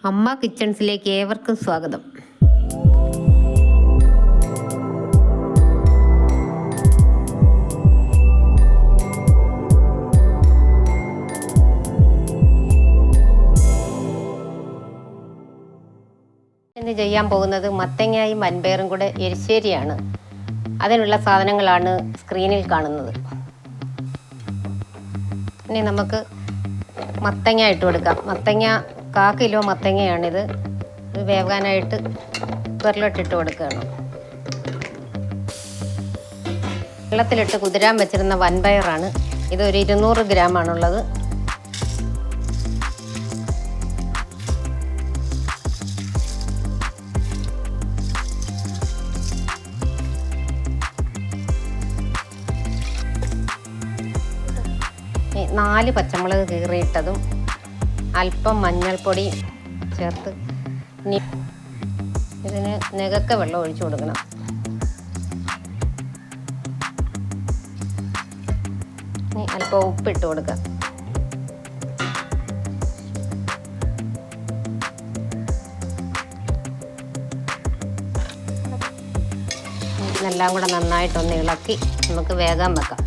അമ്മ കിച്ചൺസിലേക്ക് ഏവർക്കും സ്വാഗതം. ഇന്ന് ചെയ്യാൻ പോകുന്നത് മത്തങ്ങയും വൻപയറും കൂടെ എരിശ്ശേരിയാണ്. അതിനുള്ള സാധനങ്ങളാണ് സ്ക്രീനിൽ കാണുന്നത്. ഇനി നമുക്ക് മത്തങ്ങ ഇട്ട് കൊടുക്കാം. മത്തങ്ങ 1/4 കിലോ മത്തങ്ങയാണിത്. ഇത് വേവാനായിട്ട് കുക്കറിലിട്ടിട്ട് കൊടുക്കുകയാണ്. വെള്ളത്തിലിട്ട് കുതിരാൻ വെച്ചിരുന്ന വൻപയറാണ്. ഇതൊരു 200 ഗ്രാമാണുള്ളത്. ഈ 4 പച്ചമുളക് കീറിയിട്ടതും അല്പം മഞ്ഞൾപ്പൊടി ചേർത്ത് ഇതിന് നെകക്ക വെള്ളം ഒഴിച്ചു കൊടുക്കണം. ഇനി അല്പം ഉപ്പിട്ട് കൊടുക്കുക. ഇതെല്ലാം കൂടെ നന്നായിട്ടൊന്ന് ഇളക്കി നമുക്ക് വേഗം വെക്കാം.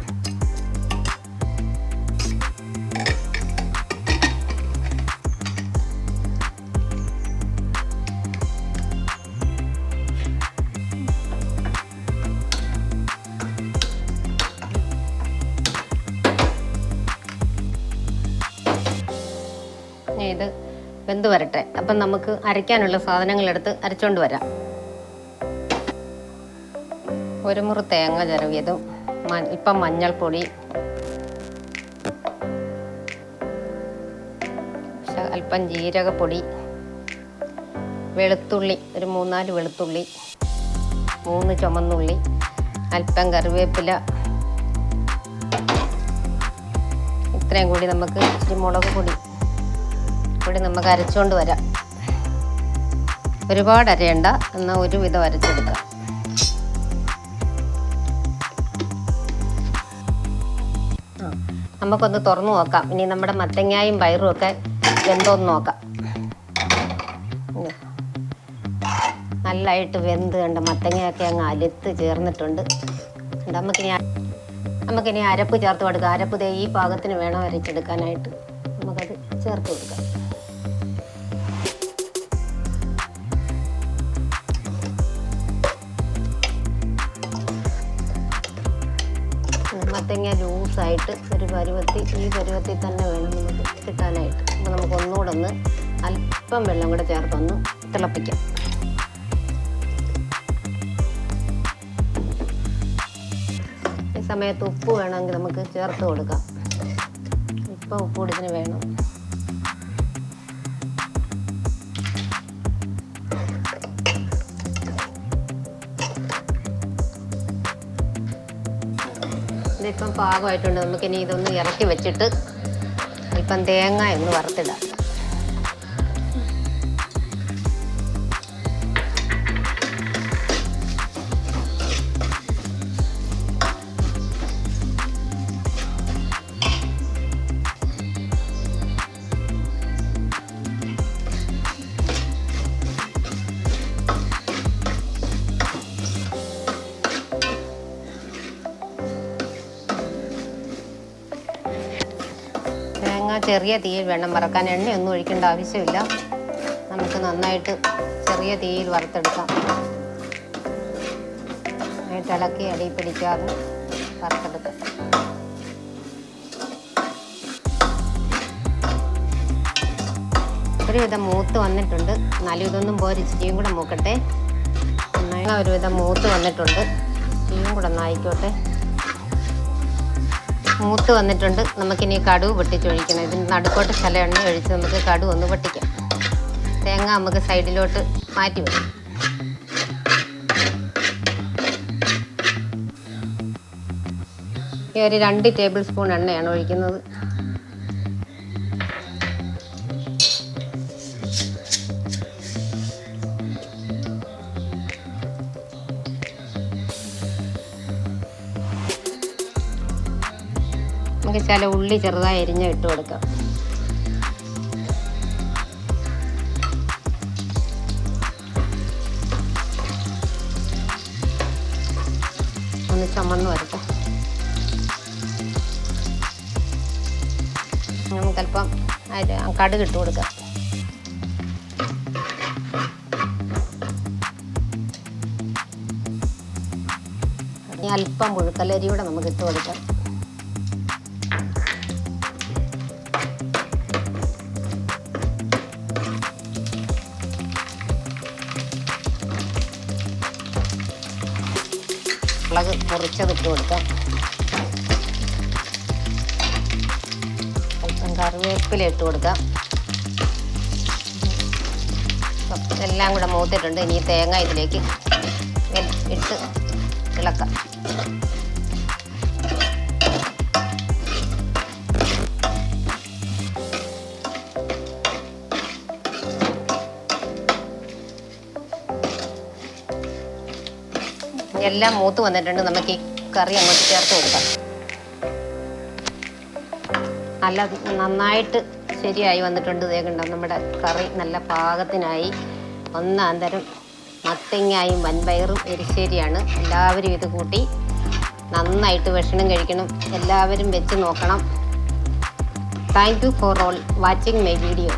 ഇത് വെന്ത് വരട്ടെ. അപ്പം നമുക്ക് അരയ്ക്കാനുള്ള സാധനങ്ങളെടുത്ത് അരച്ചോണ്ട് വരാം. 1 മുറി തേങ്ങ ചിരവിയതും ഇപ്പം മഞ്ഞൾപ്പൊടി, അല്പം ജീരകപ്പൊടി, വെളുത്തുള്ളി ഒരു 3-4 വെളുത്തുള്ളി, 3 ചുമന്നുള്ളി, അല്പം കറിവേപ്പില, ഇത്രയും കൂടി നമുക്ക് ഇച്ചിരി മുളക് പൊടി കൂടി നമുക്ക് അരച്ചുകൊണ്ട് വരാം. ഒരുപാട് അരയണ്ട, എന്നാൽ ഒരുവിധം അരച്ചെടുക്കാം. നമുക്കൊന്ന് തുറന്നു നോക്കാം. ഇനി നമ്മുടെ മത്തങ്ങായും പയറും ഒക്കെ വെന്തോന്ന് നോക്കാം. നല്ലതായിട്ട് വെന്ത് കണ്ട മത്തങ്ങയൊക്കെ അങ്ങ് അലുത്ത് ചേർന്നിട്ടുണ്ട്. നമുക്കിനി അരപ്പ് ചേർത്ത് കൊടുക്കാം. അരപ്പ് ഈ പാകത്തിന് വേണം അരച്ചെടുക്കാനായിട്ട്. നമുക്കത് ചേർത്ത് കൊടുക്കാം. മത്തങ്ങ ലൂസായിട്ട് ഈ പരുവത്തിൽ തന്നെ വേണം നമുക്ക് കിട്ടാനായിട്ട്. അപ്പോൾ നമുക്ക് ഒന്നുകൂടെ ഒന്ന് അല്പം വെള്ളം കൂടെ ചേർത്തൊന്ന് തിളപ്പിക്കാം. ഈ സമയത്ത് ഉപ്പ് വേണമെങ്കിൽ നമുക്ക് ചേർത്ത് കൊടുക്കാം. ഇപ്പം ഉപ്പ് കൂടി ഇതിന് വേണം. ഇതിപ്പം പാകമായിട്ടുണ്ട്. നമുക്കിനി ഇതൊന്ന് ഇറക്കി വെച്ചിട്ട് അല്പം തേങ്ങ ഒന്ന് വറുത്തിടാം. ചെറിയ തീയിൽ വേണം വറക്കാൻ. എണ്ണയൊന്നും ഒഴിക്കേണ്ട ആവശ്യമില്ല. നമുക്ക് നന്നായിട്ട് ചെറിയ തീയിൽ വറുത്തെടുക്കാം. നന്നായിട്ട് ഇളക്കി അടി പിടിക്കാതെ വറുത്തെടുക്കാം. ഒരുവിധം മൂത്ത് വന്നിട്ടുണ്ട്. എന്നാലും ഇതൊന്നും പോരി, ഇച്ചിരിയും കൂടെ മൂക്കട്ടെ. നന്നായി ഒരുവിധം മൂത്ത് വന്നിട്ടുണ്ട്. ഇച്ചിരിയും കൂടെ ഒന്നായിക്കോട്ടെ. മൂത്ത് വന്നിട്ടുണ്ട്. നമുക്കിനി കടുവ് പൊട്ടിച്ചൊഴിക്കണം. ഇതിന് നടുക്കോട്ട് സ്ഥലം എണ്ണ ഒഴിച്ച് നമുക്ക് കടുവ് ഒന്ന് പൊട്ടിക്കാം. തേങ്ങ നമുക്ക് സൈഡിലോട്ട് മാറ്റി വെക്കാം. ഈ ഒരു 2 ടേബിൾ സ്പൂൺ എണ്ണയാണ് ഒഴിക്കുന്നത്. നമുക്ക് ചില ഉള്ളി ചെറുതായി അരിഞ്ഞ് ഇട്ട് കൊടുക്കാം. ചുമന്ന് വരട്ടെ. നമുക്കല്പം കടുക് ഇട്ട് കൊടുക്കാം. അല്പം പുഴുക്കലരി കൂടെ നമുക്ക് ഇട്ട് കൊടുക്കാം. മുളക് പൊറിച്ചതിട്ട് കൊടുക്കാം. അല്പം കറിവേപ്പില ഇട്ട് കൊടുക്കാം. എല്ലാം കൂടെ മൂത്തിട്ടുണ്ട്. ഇനി തേങ്ങ ഇതിലേക്ക് ഇട്ട് ഇളക്കാം. എല്ലാം മൂത്ത് വന്നിട്ടുണ്ട്. നമുക്ക് ഈ കറി അങ്ങോട്ട് ചേർത്ത് കൊടുക്കാം. നല്ല നന്നായിട്ട് ശരിയായി വന്നിട്ടുണ്ട്. വേഗണ്ട നമ്മുടെ കറി നല്ല പാകത്തിനായി. ഒന്നാം തരം മത്തങ്ങായും വൻപയറും എരിശ്ശേരിയാണ്. എല്ലാവരും ഇത് കൂട്ടി നന്നായിട്ട് ഭക്ഷണം കഴിക്കണം. എല്ലാവരും വെച്ച് നോക്കണം. Thank you for all watching my video.